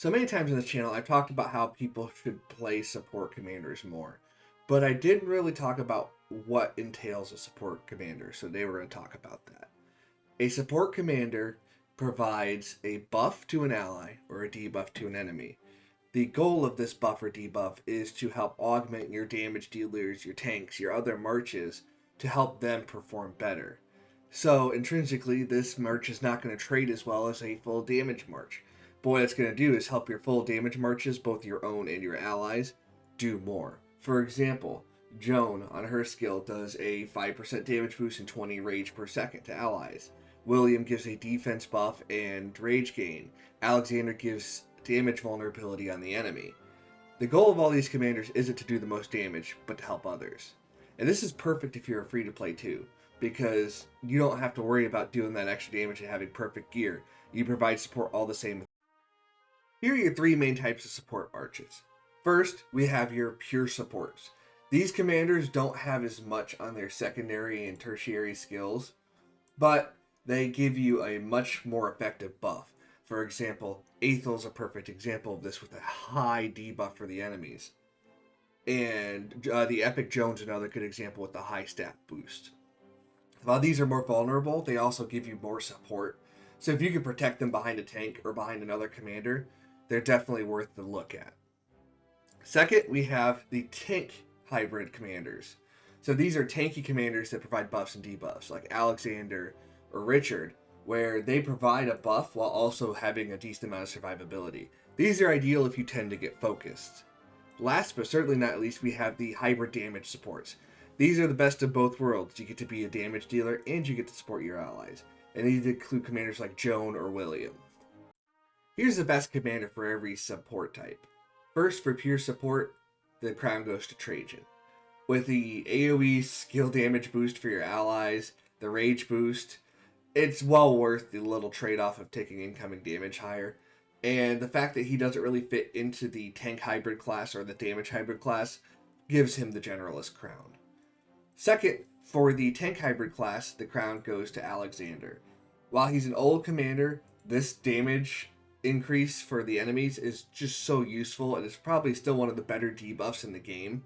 So many times on this channel, I've talked about how people should play support commanders more, but I didn't really talk about what entails a support commander, so today we're going to talk about that. A support commander provides a buff to an ally or a debuff to an enemy. The goal of this buff or debuff is to help augment your damage dealers, your tanks, your other marches, to help them perform better. So intrinsically, this march is not going to trade as well as a full damage march. But what it's going to do is help your full damage marches, both your own and your allies, do more. For example, Joan on her skill does a 5% damage boost and 20 rage per second to allies. William gives a defense buff and rage gain. Alexander gives damage vulnerability on the enemy. The goal of all these commanders isn't to do the most damage, but to help others. And this is perfect if you're a free-to-play too, because you don't have to worry about doing that extra damage and having perfect gear. You provide support all the same. Here are your three main types of support marches. First, we have your pure supports. These commanders don't have as much on their secondary and tertiary skills, but they give you a much more effective buff. For example, Aethel's a perfect example of this with a high debuff for the enemies. And the Epic Joan's another good example with the high stat boost. While these are more vulnerable, they also give you more support. So if you can protect them behind a tank or behind another commander, they're definitely worth the look at. Second, we have the tank hybrid commanders. So these are tanky commanders that provide buffs and debuffs, like Alexander or Richard, where they provide a buff while also having a decent amount of survivability. These are ideal if you tend to get focused. Last but certainly not least, we have the hybrid damage supports. These are the best of both worlds. You get to be a damage dealer and you get to support your allies. And these include commanders like Joan or William. Here's the best commander for every support type. First, for pure support, the crown goes to Trajan. With the AoE skill damage boost for your allies, the rage boost, it's well worth the little trade-off of taking incoming damage higher. And the fact that he doesn't really fit into the tank hybrid class or the damage hybrid class gives him the generalist crown. Second, for the tank hybrid class, the crown goes to Alexander. While he's an old commander, this damage increase for the enemies is just so useful, and it's probably still one of the better debuffs in the game.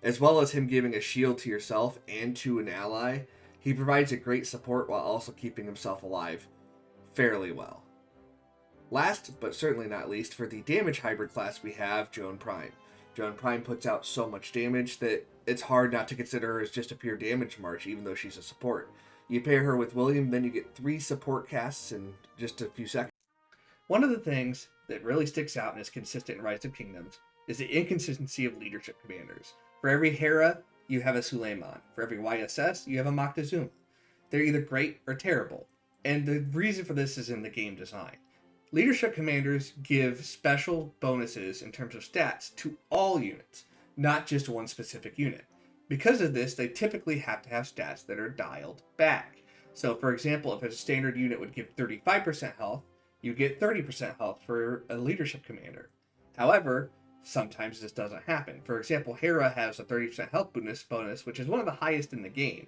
As well as him giving a shield to yourself and to an ally, he provides a great support while also keeping himself alive fairly well. Last, but certainly not least, for the damage hybrid class, we have Joan Prime. Joan Prime puts out so much damage that it's hard not to consider her as just a pure damage march, even though she's a support. You pair her with William, then you get 3 support casts in just a few seconds. One of the things that really sticks out and is consistent in Rise of Kingdoms is the inconsistency of leadership commanders. For every Hera, you have a Suleiman. For every YSS, you have a Moctezuma. They're either great or terrible, and the reason for this is in the game design. Leadership commanders give special bonuses in terms of stats to all units, not just one specific unit. Because of this, they typically have to have stats that are dialed back. So for example, if a standard unit would give 35% health, you get 30% health for a leadership commander. However, sometimes this doesn't happen. For example, Hera has a 30% health bonus, which is one of the highest in the game.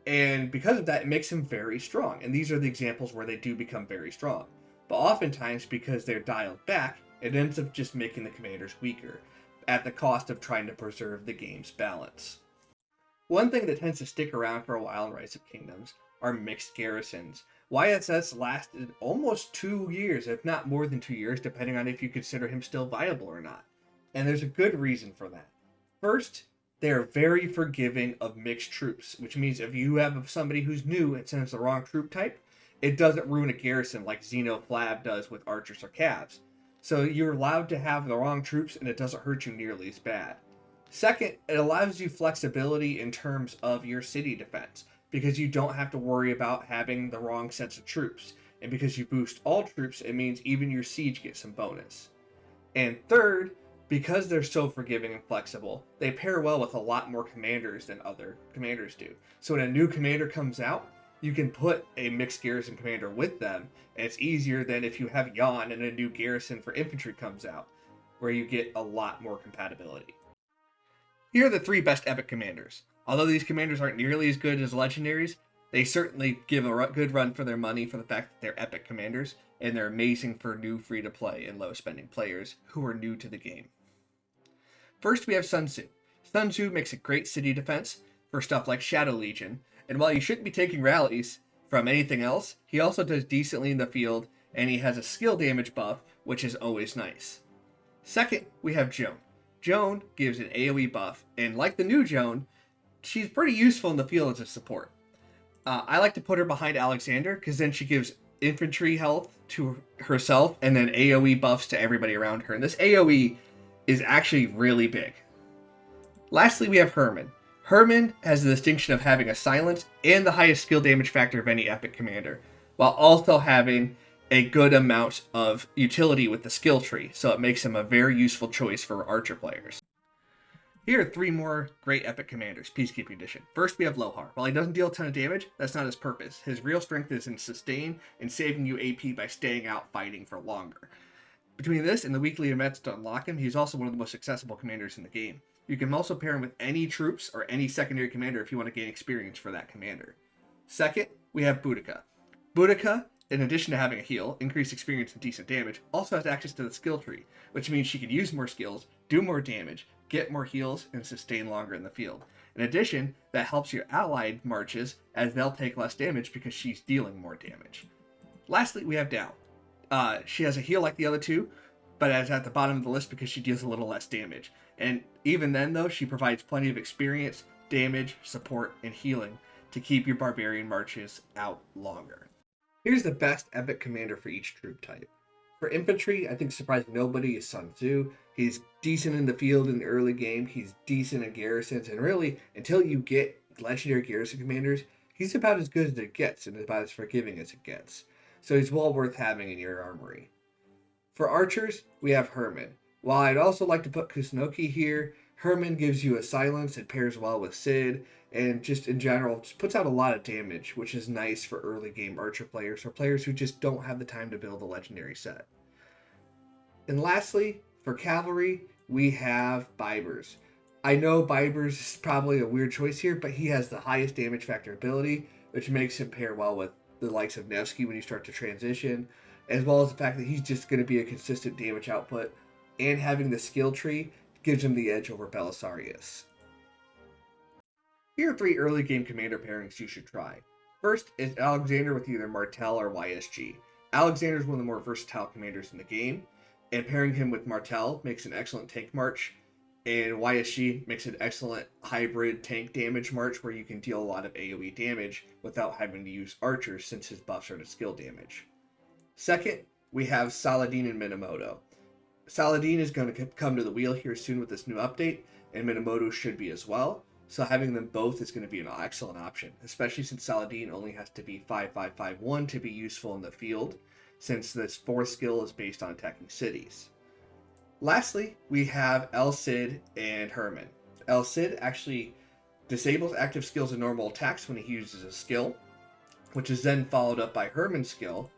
And because of that, it makes him very strong. And these are the examples where they do become very strong. But oftentimes, because they're dialed back, it ends up just making the commanders weaker, at the cost of trying to preserve the game's balance. One thing that tends to stick around for a while in Rise of Kingdoms are mixed garrisons. YSS lasted almost 2 years, if not more than 2 years, depending on if you consider him still viable or not. And there's a good reason for that. First, they are very forgiving of mixed troops, which means if you have somebody who's new and sends the wrong troop type, it doesn't ruin a garrison like Xeno Flab does with archers or cavs. So you're allowed to have the wrong troops and it doesn't hurt you nearly as bad. Second, it allows you flexibility in terms of your city defense, because you don't have to worry about having the wrong sets of troops. And because you boost all troops, it means even your siege gets some bonus. And third, because they're so forgiving and flexible, they pair well with a lot more commanders than other commanders do. So when a new commander comes out, you can put a mixed garrison commander with them, and it's easier than if you have Jan and a new garrison for infantry comes out, where you get a lot more compatibility. Here are the 3 best epic commanders. Although these commanders aren't nearly as good as legendaries, They certainly give a good run for their money for the fact that they're epic commanders, and they're amazing for new free-to-play and low-spending players who are new to the game. First, we have Sun Tzu. Sun Tzu makes a great city defense for stuff like Shadow Legion, and while you shouldn't be taking rallies from anything else, he also does decently in the field, and he has a skill damage buff, which is always nice. Second, we have Joan. Joan gives an AoE buff, and like the new Joan, she's pretty useful in the field as a support. I like to put her behind Alexander, because then she gives infantry health to herself, and then AoE buffs to everybody around her. And this AoE is actually really big. Lastly, we have Herman. Herman has the distinction of having a silence and the highest skill damage factor of any epic commander, while also having a good amount of utility with the skill tree, so it makes him a very useful choice for archer players. Here are 3 more great epic commanders, Peacekeeping Edition. First, we have Lohar. While he doesn't deal a ton of damage, that's not his purpose. His real strength is in sustain and saving you AP by staying out fighting for longer. Between this and the weekly events to unlock him, he's also one of the most accessible commanders in the game. You can also pair him with any troops or any secondary commander if you want to gain experience for that commander. Second, we have Boudica. Boudica, in addition to having a heal, increased experience and decent damage, also has access to the skill tree, which means she can use more skills, do more damage, get more heals, and sustain longer in the field. In addition, that helps your allied marches, as they'll take less damage because she's dealing more damage. Lastly, we have Dao. She has a heal like the other two, but is at the bottom of the list because she deals a little less damage. And even then, though, she provides plenty of experience, damage, support, and healing to keep your barbarian marches out longer. Here's the best epic commander for each troop type. For infantry, I think surprising nobody is Sun Tzu. He's decent in the field in the early game, he's decent in garrisons, and really, until you get legendary garrison commanders, he's about as good as it gets and about as forgiving as it gets. So he's well worth having in your armory. For archers, we have Herman. While I'd also like to put Kusunoki here, Herman gives you a silence and pairs well with Sid, and just in general, just puts out a lot of damage, which is nice for early game archer players or players who just don't have the time to build a legendary set. And lastly, for cavalry, we have Bybers. I know Bybers is probably a weird choice here, but he has the highest damage factor ability, which makes him pair well with the likes of Nevsky when you start to transition, as well as the fact that he's just going to be a consistent damage output, and having the skill tree gives him the edge over Belisarius. Here are 3 early game commander pairings you should try. First is Alexander with either Martel or YSG. Alexander is one of the more versatile commanders in the game, and pairing him with Martel makes an excellent tank march, and YSG makes an excellent hybrid tank damage march where you can deal a lot of AoE damage without having to use archers since his buffs are to skill damage. Second, we have Saladin and Minamoto. Saladin is going to come to the wheel here soon with this new update, and Minamoto should be as well, so having them both is going to be an excellent option, especially since Saladin only has to be 5-5-5-1 to be useful in the field, since this 4th skill is based on attacking cities. Lastly, we have El Cid and Herman. El Cid actually disables active skills and normal attacks when he uses a skill, which is then followed up by Herman's skill,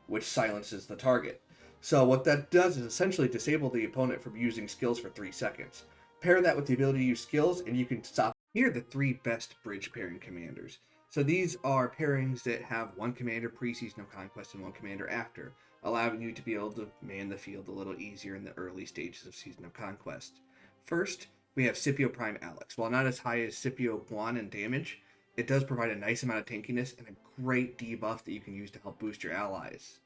which silences the target. So what that does is essentially disable the opponent from using skills for 3 seconds. Pair that with the ability to use skills, and you can stop. Here are the 3 best bridge pairing commanders. So these are pairings that have 1 commander pre-Season of Conquest and 1 commander after, allowing you to be able to man the field a little easier in the early stages of Season of Conquest. First, we have Scipio Prime Alex. While not as high as Scipio Guan in damage, it does provide a nice amount of tankiness and a great debuff that you can use to help boost your allies.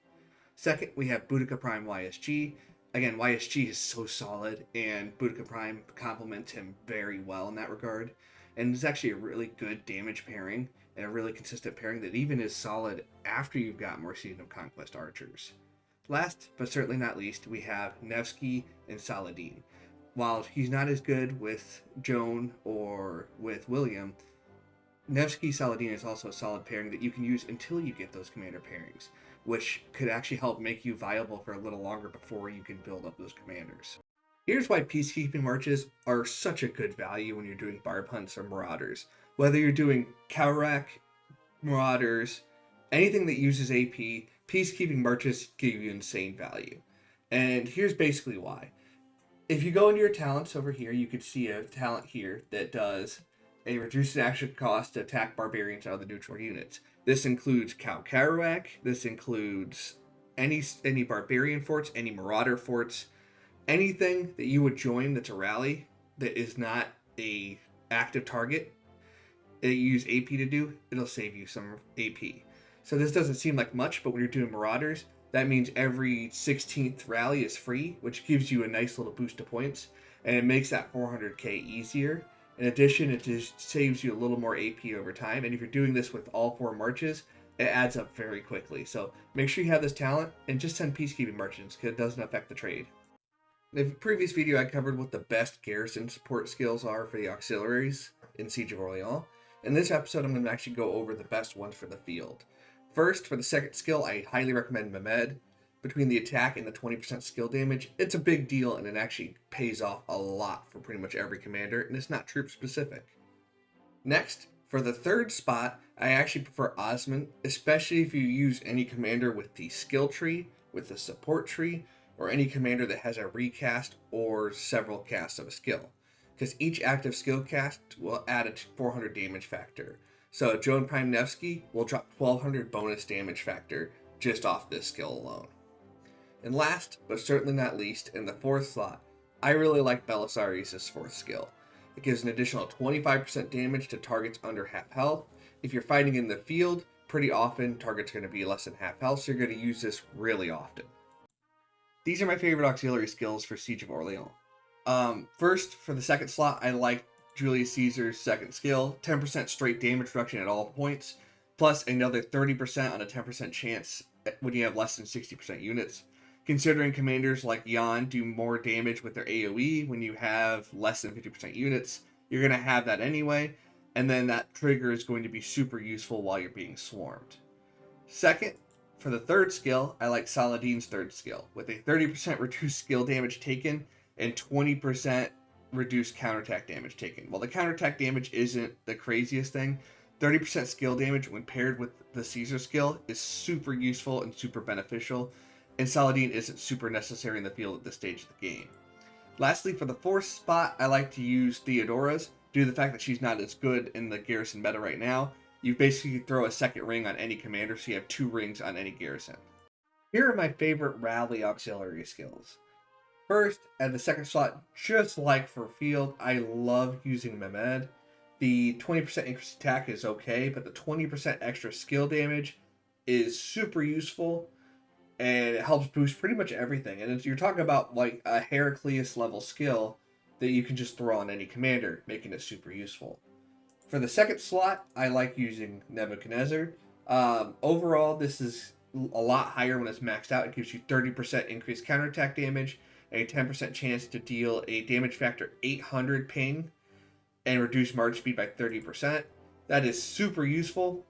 Second, we have Boudica Prime YSG. Again, YSG is so solid, and Boudica Prime complements him very well in that regard. And it's actually a really good damage pairing, and a really consistent pairing that even is solid after you've got more Season of Conquest archers. Last, but certainly not least, we have Nevsky and Saladin. While he's not as good with Joan or with William, Nevsky Saladin is also a solid pairing that you can use until you get those commander pairings, which could actually help make you viable for a little longer before you can build up those commanders. Here's why peacekeeping marches are such a good value when you're doing barb hunts or marauders. Whether you're doing KvK, marauders, anything that uses AP, peacekeeping marches give you insane value. And here's basically why. If you go into your talents over here, you could see a talent here that does a reduced action cost to attack barbarians out of the neutral units. This includes KvK, this includes any barbarian forts, any marauder forts, anything that you would join that's a rally that is not a active target that you use AP to do, it'll save you some AP. So this doesn't seem like much, but when you're doing marauders, that means every 16th rally is free, which gives you a nice little boost to points, and it makes that 400k easier. In addition, it just saves you a little more AP over time, and if you're doing this with all 4 marches, it adds up very quickly. So make sure you have this talent, and just send peacekeeping marches, because it doesn't affect the trade. In the previous video, I covered what the best garrison support skills are for the auxiliaries in Siege of Orleans. In this episode, I'm going to actually go over the best ones for the field. First, for the second skill, I highly recommend Mehmed. Between the attack and the 20% skill damage, it's a big deal, and it actually pays off a lot for pretty much every commander, and it's not troop specific. Next, for the third spot, I actually prefer Osman, especially if you use any commander with the skill tree, with the support tree, or any commander that has a recast or several casts of a skill, because each active skill cast will add a 400 damage factor. So Joan Prime Nevsky will drop 1200 bonus damage factor just off this skill alone. And last, but certainly not least, in the fourth slot, I really like Belisarius' fourth skill. It gives an additional 25% damage to targets under half health. If you're fighting in the field, pretty often targets are going to be less than half health, so you're going to use this really often. These are my favorite auxiliary skills for Siege of Orleans. First, for the second slot, I like Julius Caesar's second skill, 10% straight damage reduction at all points, plus another 30% on a 10% chance when you have less than 60% units. Considering commanders like Jan do more damage with their AoE when you have less than 50% units, you're going to have that anyway, and then that trigger is going to be super useful while you're being swarmed. Second, for the third skill, I like Saladin's third skill, with a 30% reduced skill damage taken and 20% reduced counterattack damage taken. While the counterattack damage isn't the craziest thing, 30% skill damage when paired with the Caesar skill is super useful and super beneficial, and Saladin isn't super necessary in the field at this stage of the game. Lastly, for the fourth spot, I like to use Theodora's, due to the fact that she's not as good in the garrison meta right now. You basically throw a second ring on any commander, so you have 2 rings on any garrison. Here are my favorite rally auxiliary skills. First, at the second slot, just like for field, I love using Mehmed. The 20% increased attack is okay, but the 20% extra skill damage is super useful, and it helps boost pretty much everything. And you're talking about like a Heraclius level skill that you can just throw on any commander, making it super useful. For the second slot, I like using Nebuchadnezzar. Overall, this is a lot higher when it's maxed out. It gives you 30% increased counterattack damage, a 10% chance to deal a damage factor 800 ping, and reduce march speed by 30%. That is super useful,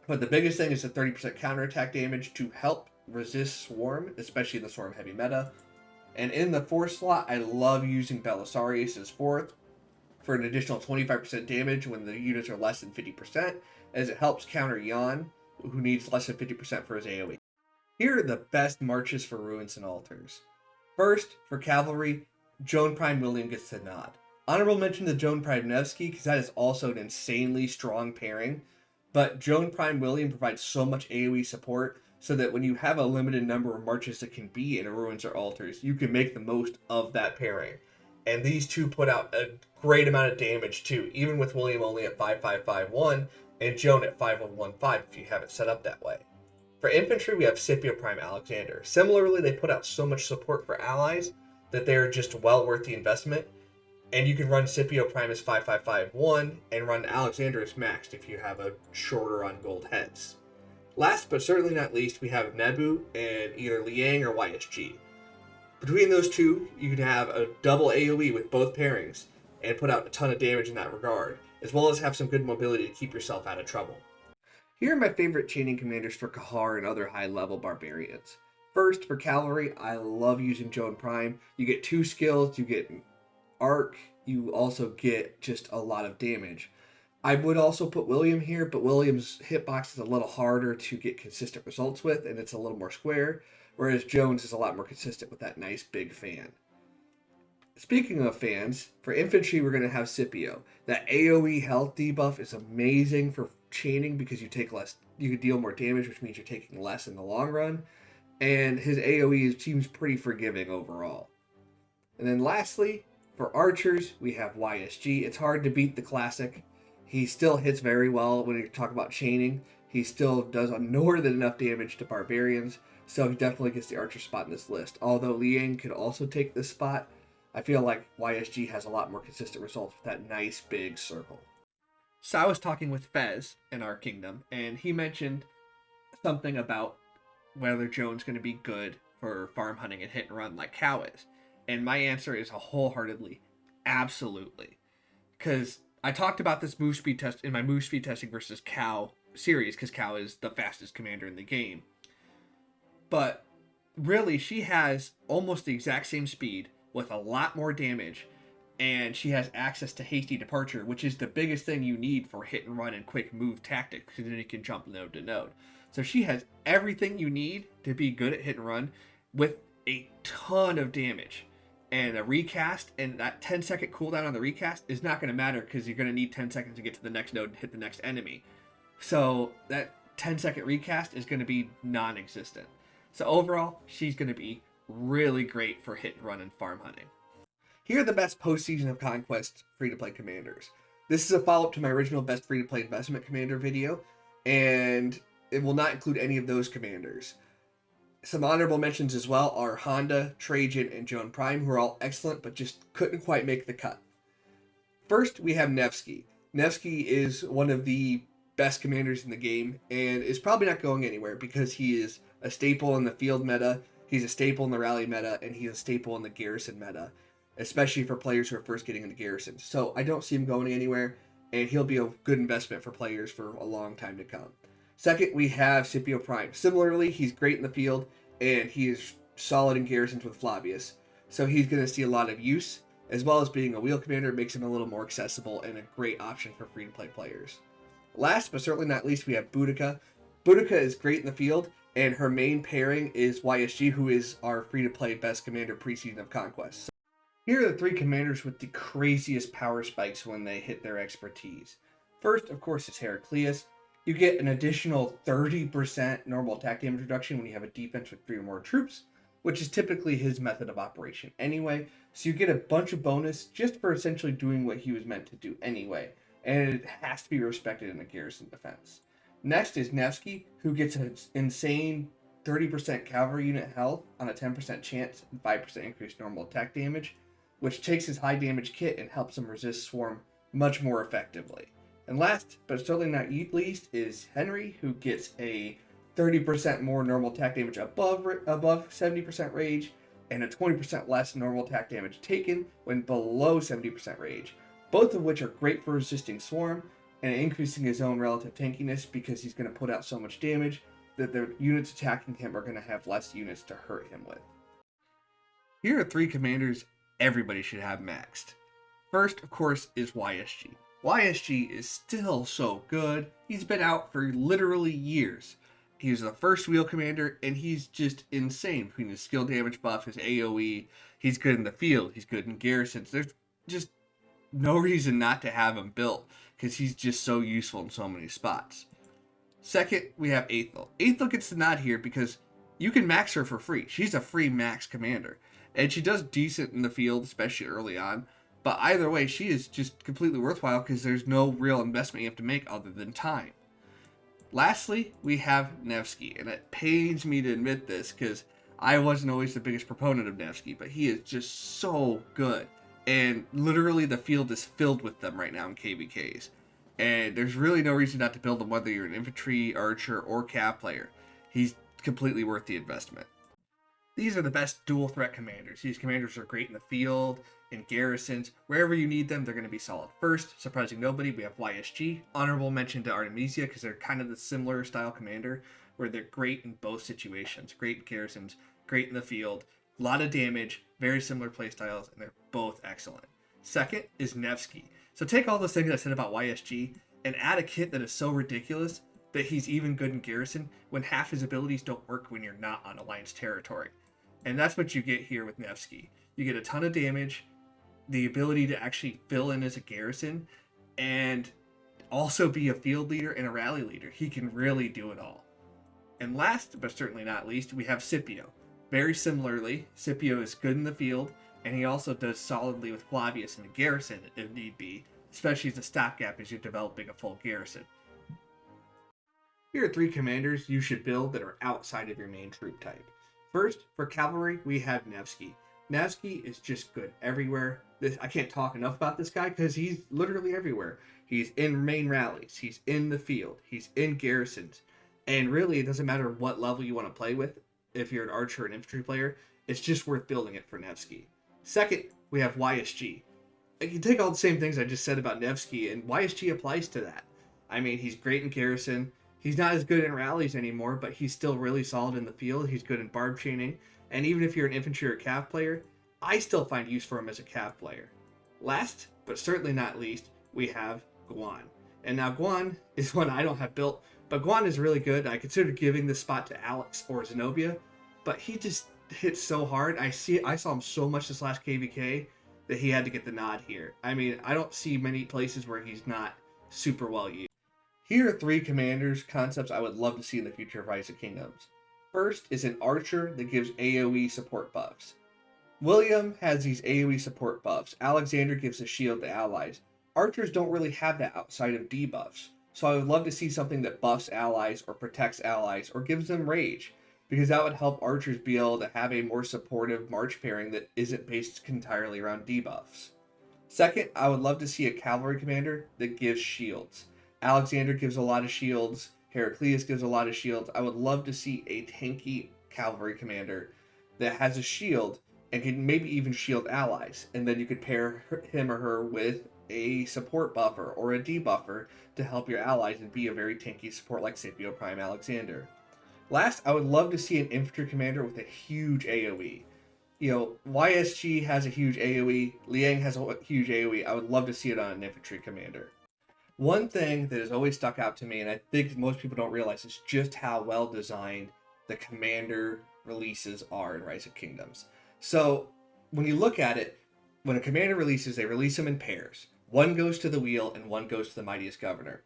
but the biggest thing is the 30% counterattack damage to help resist Swarm, especially in the Swarm heavy meta. And in the fourth slot, I love using Belisarius' fourth for an additional 25% damage when the units are less than 50%, as it helps counter Jan, who needs less than 50% for his AoE. Here are the best marches for Ruins and Altars. First, for cavalry, Joan Prime William gets the nod. Honorable mention to Joan Prime Nevsky, because that is also an insanely strong pairing, but Joan Prime William provides so much AoE support, so that when you have a limited number of marches that can be in Ruins or Altars, you can make the most of that pairing. And these two put out a great amount of damage too, even with William only at 5551 and Joan at 5115 if you have it set up that way. For infantry, we have Scipio Prime Alexander. Similarly, they put out so much support for allies that they're just well worth the investment. And you can run Scipio Prime as 5551 and run Alexander as maxed if you have a shorter on gold heads. Last but certainly not least, we have Nebu and either Liang or YSG. Between those two, you can have a double AoE with both pairings and put out a ton of damage in that regard, as well as have some good mobility to keep yourself out of trouble. Here are my favorite chaining commanders for Kahar and other high-level barbarians. First, for cavalry, I love using Joan Prime. You get 2 skills, you get arc, you also get just a lot of damage. I would also put William here, but William's hitbox is a little harder to get consistent results with, and it's a little more square, whereas Jones is a lot more consistent with that nice big fan. Speaking of fans, for infantry we're going to have Scipio. That AoE health debuff is amazing for chaining because you take less, you can deal more damage, which means you're taking less in the long run. And his AoE seems pretty forgiving overall. And then lastly, for archers, we have YSG. It's hard to beat the classic. He still hits very well when you talk about chaining. He still does more than enough damage to barbarians, so he definitely gets the archer spot in this list. Although Liang could also take this spot, I feel like YSG has a lot more consistent results with that nice big circle. So I was talking with Fez in our kingdom, and he mentioned something about whether Joan's going to be good for farm hunting and hit and run like Cow is. And my answer is a wholeheartedly, absolutely. Because I talked about this move speed test in my move speed testing versus Cow series, because Cow is the fastest commander in the game. But really, she has almost the exact same speed with a lot more damage, and she has access to hasty departure, which is the biggest thing you need for hit and run and quick move tactics, because then you can jump node to node. So she has everything you need to be good at hit and run with a ton of damage. And a recast and that 10-second cooldown on the recast is not going to matter because you're going to need 10 seconds to get to the next node and hit the next enemy. So that 10-second recast is going to be non-existent. So overall, she's going to be really great for hit and run and farm hunting. Here are the best post-season of Conquest free-to-play commanders. This is a follow-up to my original best free-to-play investment commander video, and it will not include any of those commanders. Some honorable mentions as well are Honda, Trajan, and Joan Prime, who are all excellent, but just couldn't quite make the cut. First, we have Nevsky. Nevsky is one of the best commanders in the game, and is probably not going anywhere because he is a staple in the field meta, he's a staple in the rally meta, and he's a staple in the garrison meta, especially for players who are first getting into garrisons. So I don't see him going anywhere, and he'll be a good investment for players for a long time to come. Second, we have Scipio Prime. Similarly, he's great in the field, and he is solid in garrisons with Flavius. So he's going to see a lot of use, as well as being a wheel commander makes him a little more accessible and a great option for free-to-play players. Last, but certainly not least, we have Boudica. Boudica is great in the field, and her main pairing is YSG, who is our free-to-play best commander pre-season of Conquest. So here are the three commanders with the craziest power spikes when they hit their expertise. First, of course, is Heraclius. You get an additional 30% normal attack damage reduction when you have a defense with 3 or more troops, which is typically his method of operation anyway. So you get a bunch of bonus just for essentially doing what he was meant to do anyway, and it has to be respected in a garrison defense. Next is Nevsky, who gets an insane 30% cavalry unit health on a 10% chance and 5% increased normal attack damage, which takes his high damage kit and helps him resist swarm much more effectively. And last, but certainly not least, is Henry, who gets a 30% more normal attack damage above 70% rage, and a 20% less normal attack damage taken when below 70% rage, both of which are great for resisting swarm and increasing his own relative tankiness because he's going to put out so much damage that the units attacking him are going to have less units to hurt him with. Here are 3 commanders everybody should have maxed. First, of course, is YSG. YSG is still so good. He's been out for literally years. He's the first wheel commander, and he's just insane between his skill damage buff, his AoE. He's good in the field. He's good in garrisons. There's just no reason not to have him built because he's just so useful in so many spots. Second, we have Aethel. Aethel gets the nod here because you can max her for free. She's a free max commander, and she does decent in the field, especially early on. But either way, she is just completely worthwhile because there's no real investment you have to make other than time. Lastly, we have Nevsky, and it pains me to admit this because I wasn't always the biggest proponent of Nevsky, but he is just so good. And literally the field is filled with them right now in KvKs. And there's really no reason not to build him whether you're an infantry, archer, or cav player. He's completely worth the investment. These are the best dual threat commanders. These commanders are great in the field, in garrisons, wherever you need them, they're going to be solid. First, surprising nobody, we have YSG. Honorable mention to Artemisia because they're kind of the similar style commander where they're great in both situations. Great in garrisons, great in the field, a lot of damage, very similar playstyles, and they're both excellent. Second is Nevsky. So take all those things I said about YSG and add a kit that is so ridiculous that he's even good in garrison when half his abilities don't work when you're not on Alliance territory. And that's what you get here with Nevsky. You get a ton of damage, the ability to actually fill in as a garrison and also be a field leader and a rally leader. He can really do it all. And last, but certainly not least, we have Scipio. Very similarly, Scipio is good in the field, and he also does solidly with Flavius in the garrison if need be, especially as a stopgap as you're developing a full garrison. Here are 3 commanders you should build that are outside of your main troop type. First, for cavalry, we have Nevsky. Nevsky is just good everywhere. I can't talk enough about this guy because he's literally everywhere. He's in main rallies, he's in the field, he's in garrisons. And really, it doesn't matter what level you want to play with. If you're an archer or an infantry player, it's just worth building it for Nevsky. Second, we have YSG. You can take all the same things I just said about Nevsky, and YSG applies to that. I mean, he's great in garrison. He's not as good in rallies anymore, but he's still really solid in the field. He's good in barb chaining. And even if you're an infantry or cav player, I still find use for him as a cav player. Last, but certainly not least, we have Guan. And now Guan is one I don't have built, but Guan is really good. I considered giving this spot to Alex or Zenobia, but he just hits so hard. I saw him so much this last KvK that he had to get the nod here. I mean, I don't see many places where he's not super well used. Here are 3 commanders concepts I would love to see in the future of Rise of Kingdoms. First is an archer that gives AoE support buffs. William has these AoE support buffs. Alexander gives a shield to allies. Archers don't really have that outside of debuffs. So I would love to see something that buffs allies or protects allies or gives them rage, because that would help archers be able to have a more supportive march pairing that isn't based entirely around debuffs. Second, I would love to see a cavalry commander that gives shields. Alexander gives a lot of shields. Heraclius gives a lot of shields. I would love to see a tanky cavalry commander that has a shield and can maybe even shield allies. And then you could pair him or her with a support buffer or a debuffer to help your allies and be a very tanky support like Scipio Prime Alexander. Last, I would love to see an infantry commander with a huge AoE. You know, YSG has a huge AoE, Liang has a huge AoE. I would love to see it on an infantry commander. One thing that has always stuck out to me, and I think most people don't realize, is just how well designed the commander releases are in Rise of Kingdoms. So when you look at it, when a commander releases, they release them in pairs. One goes to the wheel and one goes to the mightiest governor.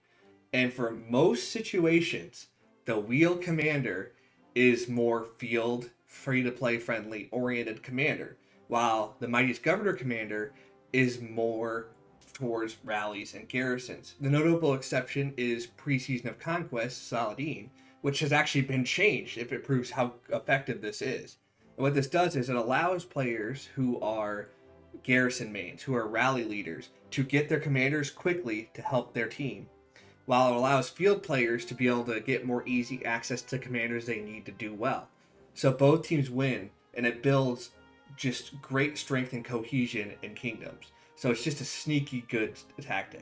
And for most situations, the wheel commander is more field, free-to-play friendly oriented commander, while the mightiest governor commander is more towards rallies and garrisons. The notable exception is Pre-Season of Conquest, Saladin, which has actually been changed if it proves how effective this is. And what this does is it allows players who are garrison mains, who are rally leaders, to get their commanders quickly to help their team, while it allows field players to be able to get more easy access to commanders they need to do well. So both teams win, and it builds just great strength and cohesion in kingdoms. So it's just a sneaky good tactic.